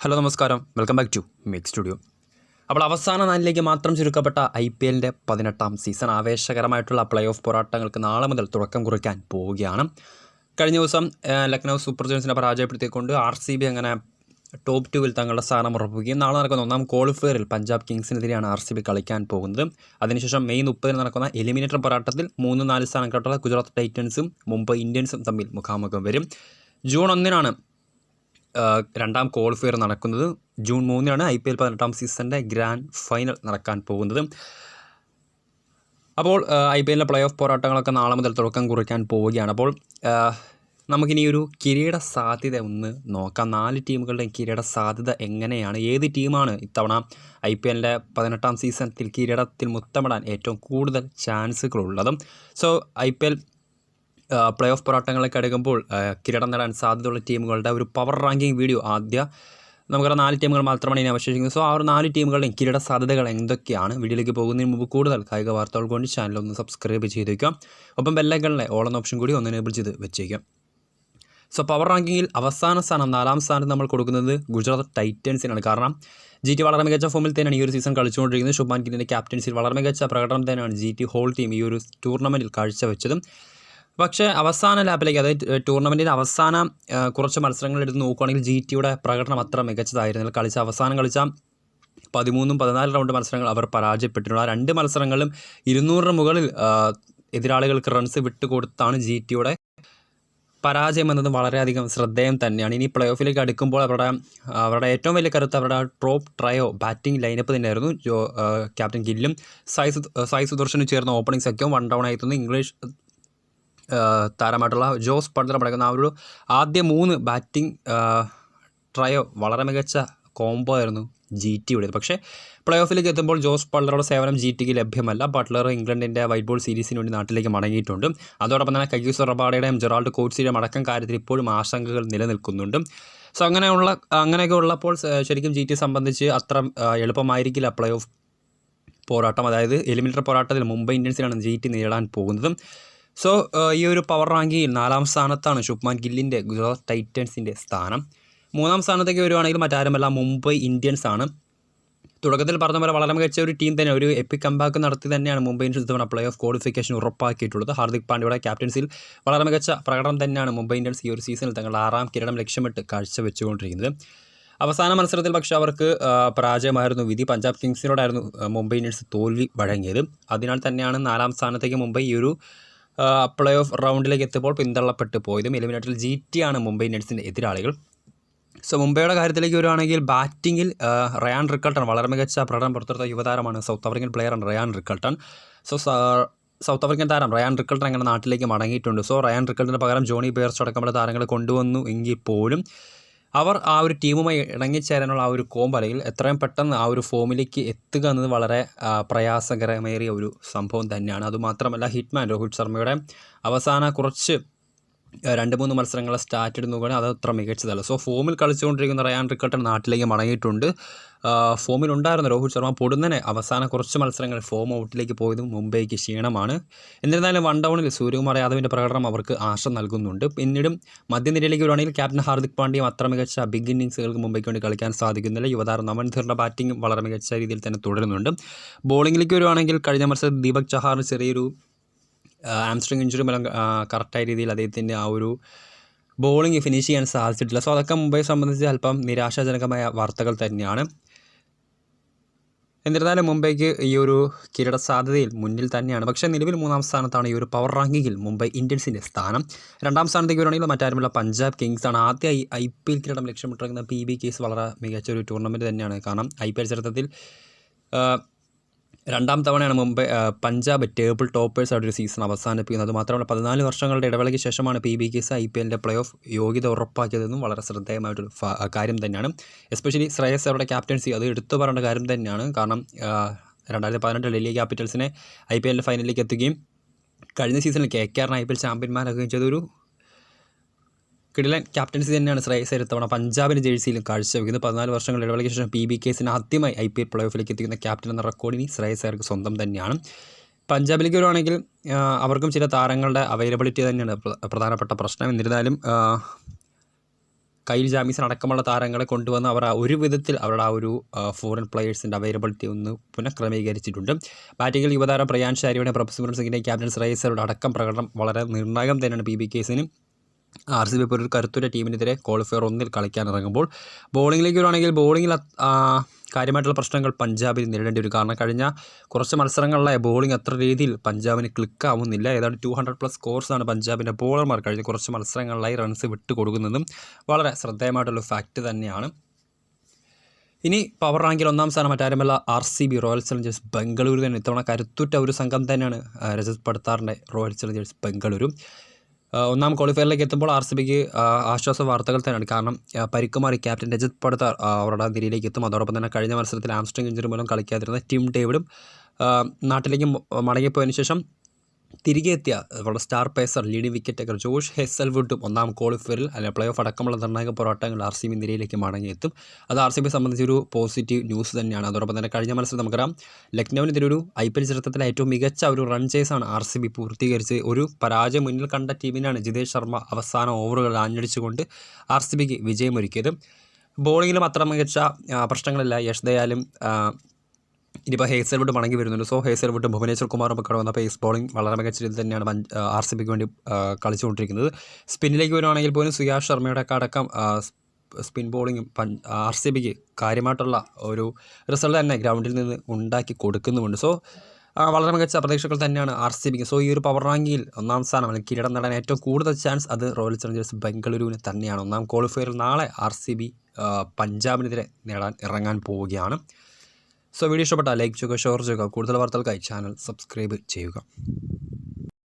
Hello നമസ്കാരം, welcome back to make studio. അപ്പോൾ അവസാന നാലിലേക്ക് മാത്രം ചുരുക്കപ്പെട്ട IPLൻ്റെ 18ാം സീസൺ ആവേശകരമായിട്ടുള്ള പ്ലേ ഓഫ് പോരാട്ടങ്ങൾക്ക് നാളെ മുതൽ തുടക്കം കുറിക്കാൻ പോവുകയാണ്. കഴിഞ്ഞ ദിവസം ലക്നൗ സൂപ്പർ ജയൻസിനെ പരാജയപ്പെടുത്തിക്കൊണ്ട് RCB അങ്ങനെ ടോപ്പ് 2-ൽ തങ്ങളുടെ സ്ഥാനം ഉറപ്പിക്കുകയും നാളെ നടക്കുന്ന ഒന്നാം ക്വാളിഫയറിൽ പഞ്ചാബ് കിങ്സിനെതിരെയാണ് RCB കളിക്കാൻ പോകുന്നത്. അതിനുശേഷം മെയ് 30-ന് നടക്കുന്ന എലിമിനേറ്റർ പോരാട്ടത്തിൽ 3-4 സ്ഥാനം കേട്ടുള്ള ഗുജറാത്ത് ടൈറ്റൻസും മുംബൈ ഇന്ത്യൻസും തമ്മിൽ മുഖാമുഖം വരും. ജൂൺ 1-നാണ് രണ്ടാം ക്വാളിഫയർ നടക്കുന്നത്. ജൂൺ 3-നാണ് IPL 18ാം സീസണിൻ്റെ ഗ്രാൻഡ് ഫൈനൽ നടക്കാൻ പോകുന്നത്. അപ്പോൾ IPLൻ്റെ പ്ലേ ഓഫ് പോരാട്ടങ്ങളൊക്കെ നാളെ മുതൽ തുടക്കം കുറിക്കാൻ പോവുകയാണ്. അപ്പോൾ നമുക്കിനി ഒരു കിരീട സാധ്യത ഒന്ന് നോക്കാം. 4 ടീമുകളുടെയും കിരീട സാധ്യത എങ്ങനെയാണ്, ഏത് ടീമാണ് ഇത്തവണ IPLൻ്റെ 18ാം സീസണിൽ കിരീടത്തിൽ മുത്തമിടാൻ ഏറ്റവും കൂടുതൽ ചാൻസുകളുള്ളതും. സോ IPL പ്ലേ ഓഫ് പോരാട്ടങ്ങളിലേക്ക് അടുക്കുമ്പോൾ കിരീടം നേടാൻ സാധ്യതയുള്ള ടീമുകളുടെ ഒരു പവർ റാങ്കിങ് വീഡിയോ നമുക്കറിയാം 4 ടീമുകൾ മാത്രമാണ് ഇനി അവശേഷിക്കുന്നത്. സോ ആ ഒരു 4 ടീമുകളുടെയും കിരീട സാധ്യതകൾ എന്തൊക്കെയാണ്, വീഡിയോയിലേക്ക് പോകുന്നതിന് മുമ്പ് കൂടുതൽ കായിക വാർത്തകൾ കൊണ്ട് ചാനൽ ഒന്ന് സബ്സ്ക്രൈബ് ചെയ്ത് വയ്ക്കാം. ഒപ്പം ബെല്ലൈക്കണിലെ ഓൾ എന്ന ഓപ്ഷൻ കൂടി ഒന്ന് എനേബിൾ ചെയ്ത് വെച്ചേക്കാം. സോ പവർ റാങ്കിങ്ങിൽ അവസാന സ്ഥാനം 4ാം സ്ഥാനം നമ്മൾ കൊടുക്കുന്നത് ഗുജറാത്ത് ടൈറ്റൻസിനാണ്. കാരണം GT വളരെ മികച്ച ഫോമിൽ തന്നെയാണ് ഈ ഒരു സീസൺ കളിച്ചുകൊണ്ടിരിക്കുന്നത്. ശുഭ്മാൻ ഗില്ലിൻ്റെ ക്യാപ്റ്റൻസിൽ വളരെ മികച്ച പ്രകടനം തന്നെയാണ് GT ഹോൾ ടീം ഈ ഒരു ടൂർണമെൻറ്റിൽ കാഴ്ചവെച്ചതും. പക്ഷേ അവസാന ലാപ്പിലേക്ക്, അതായത് ടൂർണമെൻറ്റിൻ്റെ അവസാന കുറച്ച് മത്സരങ്ങൾ എടുത്ത് നോക്കുകയാണെങ്കിൽ GTയുടെ പ്രകടനം അത്ര മികച്ചതായിരുന്നില്ല. അവസാനം കളിച്ച 13-14 റൗണ്ട് മത്സരങ്ങൾ അവർ പരാജയപ്പെട്ടിട്ടുണ്ട്. ആ 2 മത്സരങ്ങളിലും 200-ന് മുകളിൽ എതിരാളികൾക്ക് റൺസ് വിട്ടുകൊടുത്താണ് GTയുടെ പരാജയം എന്നത് വളരെയധികം ശ്രദ്ധേയം തന്നെയാണ്. ഇനി പ്ലേ ഓഫിലേക്ക് അടുക്കുമ്പോൾ അവരുടെ ഏറ്റവും വലിയ കരുത്ത് അവരുടെ ടോപ്പ് ട്രയോ ബാറ്റിംഗ് ലൈനപ്പ് തന്നെയായിരുന്നു. ക്യാപ്റ്റൻ ഗില്ലും സായി സുദർശനും ചേർന്ന ഓപ്പണിംഗ് സഖ്യവും 1 ഡൗൺ ആയിരുന്നു. ഇംഗ്ലീഷ് താരമായിട്ടുള്ള ജോസ് ബട്ട്ലർ അടങ്ങുന്ന ആ ഒരു ആദ്യ 3 ബാറ്റിംഗ് ട്രയോ വളരെ മികച്ച കോംബോ ആയിരുന്നു GTയുടേത്. പക്ഷേ പ്ലേ ഓഫിലേക്ക് എത്തുമ്പോൾ ജോസ് ബട്ട്ലറുടെ സേവനം GTക്ക് ലഭ്യമല്ല. ബട്ട്ലർ ഇംഗ്ലണ്ടിൻ്റെ വൈറ്റ് ബോൾ സീരീസിന് വേണ്ടി നാട്ടിലേക്ക് മടങ്ങിയിട്ടുണ്ട്. അതോടൊപ്പം തന്നെ കഗീസോ റബാഡയുടെയും ജെറാൾഡ് കോട്സിയുടെയും അടക്കം കാര്യത്തിൽ ഇപ്പോഴും ആശങ്കകൾ നിലനിൽക്കുന്നുണ്ട്. സോ അങ്ങനെയൊക്കെ ഉള്ളപ്പോൾ ശരിക്കും GT സംബന്ധിച്ച് അത്ര എളുപ്പമായിരിക്കില്ല പ്ലേ ഓഫ് പോരാട്ടം. അതായത് എലിമിനേറ്റർ പോരാട്ടത്തിൽ മുംബൈ ഇന്ത്യൻസിനാണ് GT നേരിടാൻ പോകുന്നത്. സോ ഈ ഒരു പവർ റാങ്കിങ്ങിൽ 4ാം സ്ഥാനത്താണ് ശുഭ്മാൻ ഗില്ലിൻ്റെ ഗുജറാത്ത് ടൈറ്റൻസിൻ്റെ സ്ഥാനം. 3ാം സ്ഥാനത്തേക്ക് വരുവാണെങ്കിൽ മറ്റാരുമല്ല, മുംബൈ ഇന്ത്യൻസ് ആണ്. തുടക്കത്തിൽ പറഞ്ഞ പോലെ വളരെ മികച്ച ഒരു ടീം തന്നെ, ഒരു എപ്പിക് കംബാക്ക് നടത്തി തന്നെയാണ് മുംബൈ ഇന്ത്യൻസ് തവണ പ്ലേ ഓഫ് ക്വാളിഫിക്കേഷൻ ഉറപ്പാക്കിയിട്ടുള്ളത്. ഹാർദിക് പാണ്ഡ്യയുടെ ക്യാപ്റ്റൻസിൽ വളരെ മികച്ച പ്രകടനം തന്നെയാണ് മുംബൈ ഇന്ത്യൻസ് ഈ ഒരു സീസണിൽ തങ്ങളുടെ 6ാം കിരീടം ലക്ഷ്യമിട്ട് കാഴ്ചവെച്ചുകൊണ്ടിരിക്കുന്നത്. അവസാന മത്സരത്തിൽ പക്ഷേ അവർക്ക് പരാജയമായിരുന്നു വിധി. പഞ്ചാബ് കിങ്സിനോടായിരുന്നു മുംബൈ ഇന്ത്യൻസ് തോൽവി വഴങ്ങിയത്. അതിനാൽ തന്നെയാണ് 4ാം സ്ഥാനത്തേക്ക് മുംബൈ ഈ ഒരു പ്ലേ ഓഫ് റൗണ്ടിലേക്ക് എത്തുമ്പോൾ പിന്തള്ളപ്പെട്ട് പോയതും. എലിമിനേറ്ററിൽ GT ആണ് മുംബൈ ഇന്ത്യൻസിൻ്റെ എതിരാളികൾ. സോ മുംബൈയുടെ കാര്യത്തിലേക്ക് വരുവാണെങ്കിൽ ബാറ്റിങ്ങിൽ റയാൻ റിക്കൾട്ടൺ വളരെ മികച്ച പ്രകടനം പുറത്തെടുത്ത യുവതാരമാണ്. സൗത്ത് ആഫ്രിക്കൻ പ്ലെയറാണ് Ryan Rickelton. So South African താരം റയാൻ റിക്കൾട്ടൺ അങ്ങനെ നാട്ടിലേക്ക് മടങ്ങിയിട്ടുണ്ട്. സോ റയാൻ റിക്കൾട്ടന് പകരം ജോണി ബെയർസ്റ്റോ അടക്കമുള്ള താരങ്ങളെ കൊണ്ടുവന്നു എങ്കിൽ പോലും അവർ ആ ഒരു ടീമുമായി ഇണങ്ങിച്ചേരാനുള്ള ആ ഒരു കോംബോ, അല്ലെങ്കിൽ എത്രയും പെട്ടെന്ന് ആ ഒരു ഫോമിലേക്ക് എത്തുക എന്നത് വളരെ പ്രയാസകരമേറിയ ഒരു സംഭവം തന്നെയാണ്. അതുമാത്രമല്ല, ഹിറ്റ്മാൻ രോഹിത് ശർമ്മയുടെ അവസാന കുറച്ച് 2-3 മത്സരങ്ങളെ സ്റ്റാറ്റ് എടുത്ത് നോക്കുകയാണെങ്കിൽ അത് അത്ര മികച്ചതല്ല. സോ ഫോമിൽ കളിച്ചുകൊണ്ടിരിക്കുന്ന റയാൻ റിക്കൾട്ടൺ നാട്ടിലേക്ക് മടങ്ങിയിട്ടുണ്ട്. ഫോമിലുണ്ടായിരുന്ന രോഹിത് ശർമ്മ പൊടുന്നനെ അവസാന കുറച്ച് മത്സരങ്ങൾ ഫോം ഔട്ടിലേക്ക് പോയതും മുംബൈക്ക് ക്ഷീണമാണ്. എന്നിരുന്നാലും 1 ഡൗണിൽ സൂര്യകുമാർ യാദവിൻ്റെ പ്രകടനം അവർക്ക് ആശ നൽകുന്നുണ്ട്. പിന്നീടും മധ്യനിരയിലേക്ക് വരുവാണെങ്കിൽ ക്യാപ്റ്റൻ ഹാർദിക് പാണ്ഡ്യയും അത്ര മികച്ച ബിഗ് ഇന്നിങ്സുകൾക്ക് മുംബൈക്ക് വേണ്ടി കളിക്കാൻ സാധിക്കുന്നില്ല. യുവതാരം നമൻ ധീറിൻ്റെ ബാറ്റിംഗും വളരെ മികച്ച രീതിയിൽ തന്നെ തുടരുന്നുണ്ട്. ബോളിങ്ങിലേക്ക് വരുവാണെങ്കിൽ കഴിഞ്ഞ മത്സരത്തിൽ ദീപക് ചഹാറിന് ചെറിയൊരു ആംസ്ട്രിങ് ഇഞ്ചുറി മൂലം കറക്റ്റായ രീതിയിൽ അദ്ദേഹത്തിൻ്റെ ആ ഒരു ബോളിംഗ് ഫിനിഷ് ചെയ്യാൻ സാധിച്ചിട്ടില്ല. സോ അതൊക്കെ മുംബൈയെ സംബന്ധിച്ച് അല്പം നിരാശാജനകമായ വാർത്തകൾ തന്നെയാണ്. എന്നിരുന്നാലും മുംബൈക്ക് ഈ ഒരു കിരീട സാധ്യതയിൽ മുന്നിൽ തന്നെയാണ്. പക്ഷേ നിലവിൽ 3ാം സ്ഥാനത്താണ് ഈ ഒരു പവർ റാങ്കിങ്ങിൽ മുംബൈ ഇന്ത്യൻസിൻ്റെ സ്ഥാനം. 2ാം സ്ഥാനത്തേക്ക് വരുവാണെങ്കിൽ മറ്റാരുമുള്ള പഞ്ചാബ് കിങ്സ് ആണ്. ആദ്യ IPL കിരീടം ലക്ഷ്യമിട്ടിരിക്കുന്ന PBKs വളരെ മികച്ച ഒരു ടൂർണമെൻറ്റ് തന്നെയാണ്. കാരണം IPL ചരിത്രത്തിൽ 2ാം തവണയാണ് പഞ്ചാബ് ടേബിൾ ടോപ്പേഴ്സ് ആയിട്ടൊരു സീസൺ അവസാനിപ്പിക്കുന്നത്. അതുമാത്രമല്ല 14 വർഷങ്ങളുടെ ഇടവേളയ്ക്ക് ശേഷമാണ് PBKs IPLൻ്റെ പ്ലേ ഓഫ് യോഗ്യത ഉറപ്പാക്കിയതെന്നും വളരെ ശ്രദ്ധേയമായിട്ടൊരു കാര്യം തന്നെയാണ്. എസ്പെഷ്യലി ശ്രേയസ് അവരുടെ ക്യാപ്റ്റൻസി അത് എടുത്തു പറയേണ്ട കാര്യം തന്നെയാണ്. കാരണം 2018 ഡൽഹി ക്യാപിറ്റൽസിനെ IPL ഫൈനലിലേക്ക് എത്തുകയും കഴിഞ്ഞ സീസണിൽ KKRന് IPL ചാമ്പ്യന്മാരാകുകയും ചെയ്തൊരു കിടിലൻ ക്യാപ്റ്റൻസി തന്നെയാണ് ശ്രേയസ് അയ്യർ ഇത്തവണ പഞ്ചാബിൻ്റെ ജേഴ്സിയിലും കാഴ്ചവെക്കുന്നത്. 14 വർഷങ്ങളുടെ ഇടവേളയ്ക്ക് ശേഷം PBKസിന് ആദ്യമായി IPL പ്ലേ ഓഫിലേക്ക് എത്തിക്കുന്ന ക്യാപ്റ്റൻ എന്ന റെക്കോർഡിന് ശ്രേയസ് അയ്യർക്ക് സ്വന്തം തന്നെയാണ്. പഞ്ചാബിലേക്ക് വരുവാണെങ്കിൽ അവർക്കും ചില താരങ്ങളുടെ അവൈലബിലിറ്റി തന്നെയാണ് പ്രധാനപ്പെട്ട പ്രശ്നം. എന്നിരുന്നാലും കൈൽ ജാമീസൺ അടക്കമുള്ള താരങ്ങളെ കൊണ്ടുവന്ന് അവർ ഒരു വിധത്തിൽ അവരുടെ ആ ഒരു ഫോറിൻ പ്ലെയേഴ്സിൻ്റെ അവൈലബിലിറ്റി ഒന്ന് പുനഃക്രമീകരിച്ചിട്ടുണ്ട്. ബാറ്റിങ്ങിൽ യുവതാരം പ്രയാൻ ഷാരിയുടെ പ്രഭ്സിമരൻ സിംഗിൻ്റെ ക്യാപ്റ്റൻ ശ്രേയസറുടെ അടക്കം പ്രകടനം വളരെ നിർണായകം തന്നെയാണ് PBKസിന്. RCB ഇപ്പോൾ ഒരു കരുത്തുറ്റ ടീമിനെതിരെ ക്വാളിഫയർ 1 കളിക്കാനിറങ്ങുമ്പോൾ. ബോളിങ്ങിലേക്ക് വരുവാണെങ്കിൽ ബോളിങ്ങിൽ കാര്യമായിട്ടുള്ള പ്രശ്നങ്ങൾ പഞ്ചാബിൽ നേരിടേണ്ടി വരും. കാരണം കഴിഞ്ഞ കുറച്ച് മത്സരങ്ങളിലെ ബോളിംഗ് അത്ര രീതിയിൽ പഞ്ചാബിന് ക്ലിക്കാവുന്നില്ല. ഏതാണ്ട് 200+ സ്കോർസാണ് പഞ്ചാബിൻ്റെ ബോളർമാർ കഴിഞ്ഞ കുറച്ച് മത്സരങ്ങളിലായി റൺസ് വിട്ട് കൊടുക്കുന്നതും വളരെ ശ്രദ്ധേയമായിട്ടുള്ള ഫാക്റ്റ് തന്നെയാണ്. ഇനി പവർ റാങ്കിൽ 1-ാം സ്ഥാനം മറ്റാരുമല്ല RCB റോയൽ ചലഞ്ചേഴ്സ് ബംഗളൂരു തന്നെ. ഇത്തവണ കരുത്തുറ്റ ഒരു സംഘം തന്നെയാണ് രജത് പടിത്താറിൻ്റെ റോയൽ ചലഞ്ചേഴ്സ് ബംഗളൂരു. 1-ാം ക്വാളിഫയറിലേക്ക് എത്തുമ്പോൾ RCBക്ക് ആശ്വാസ വാർത്തകൾ തന്നെയാണ്. കാരണം പരിക്ക് മാറി ക്യാപ്റ്റൻ രജത് പടിത്താർ അവരുടെ നിരയിലേക്ക് എത്തും. അതോടൊപ്പം തന്നെ കഴിഞ്ഞ മത്സരത്തിൽ ആംസ്ട്രിങ് ഇഞ്ചറി മൂലം കളിക്കാതിരുന്ന ടിം ഡേവിഡും നാട്ടിലേക്ക് മടങ്ങിപ്പോയതിനു ശേഷം തിരികെ എത്തിയ അവരുടെ star pacer leading wicket taker Josh ഹേസൽവുഡും 1-ാം ക്വാളിഫയറിൽ അല്ലെങ്കിൽ പ്ലേ ഓഫ് അടക്കമുള്ള നിർണായക പോരാട്ടങ്ങൾ RCB നിരയിലേക്ക് മടങ്ങിയെത്തും. അത് RCB സംബന്ധിച്ചൊരു പോസിറ്റീവ് ന്യൂസ് തന്നെയാണ്. അതോടൊപ്പം തന്നെ കഴിഞ്ഞ മത്സരം നമുക്കറിയാം ലക്നൌവിനെതിരെ ഒരു IPL ചരിത്രത്തിലെ ഏറ്റവും മികച്ച ഒരു റൺ ചേസാണ് RCB പൂർത്തീകരിച്ച് ഒരു പരാജയം മുന്നിൽ കണ്ട ടീമിനാണ് ജിതേഷ് ശർമ്മ അവസാന ഓവറുകൾ ആഞ്ഞടിച്ചുകൊണ്ട് RCBക്ക് വിജയമൊരുക്കിയത്. ബോളിങ്ങിലും അത്ര മികച്ച പ്രശ്നങ്ങളില്ല. യഷ് ദയാലും ഇനിയിപ്പോൾ ഹേസൽവുഡ് മടങ്ങി വരുന്നുണ്ട്. സോ ഹേസൽവുഡും ഭുവനേശ്വർ കുമാറും ഒക്കെ വന്ന പേസ് ബോളിംഗ് വളരെ മികച്ച രീതിയിൽ തന്നെയാണ് RCBക്ക് വേണ്ടി കളിച്ചുകൊണ്ടിരിക്കുന്നത്. സ്പിന്നിലേക്ക് വരുവാണെങ്കിൽ പോലും സുയാഷ് ശർമ്മയുടെ ഒക്കെ അടക്കം സ്പിൻ ബോളിങ്ങും RCBക്ക് കാര്യമായിട്ടുള്ള ഒരു റിസൾട്ട് തന്നെ ഗ്രൗണ്ടിൽ നിന്ന് ഉണ്ടാക്കി കൊടുക്കുന്നുമുണ്ട്. സോ വളരെ മികച്ച പ്രതീക്ഷകൾ തന്നെയാണ് RCBക്ക്. സോ ഈ ഒരു പവർ റാങ്കിങ്ങിൽ 1-ാം സ്ഥാനം അല്ലെങ്കിൽ കിരീടം നേടാൻ ഏറ്റവും കൂടുതൽ ചാൻസ് അത് റോയൽ ചലഞ്ചേഴ്സ് ബംഗളൂരുവിന് തന്നെയാണ്. 1-ാം ക്വാളിഫയറിൽ നാളെ RCB പഞ്ചാബിനെതിരെ നേടാൻ ഇറങ്ങാൻ പോവുകയാണ്. സോ വീഡിയോ ഇഷ്ടപ്പെട്ടാൽ ലൈക്ക് ചെയ്യുക, ഷെയർ ചെയ്യുക. കൂടുതൽ വാർത്തകൾക്കായി ചാനൽ സബ്സ്ക്രൈബ് ചെയ്യുക.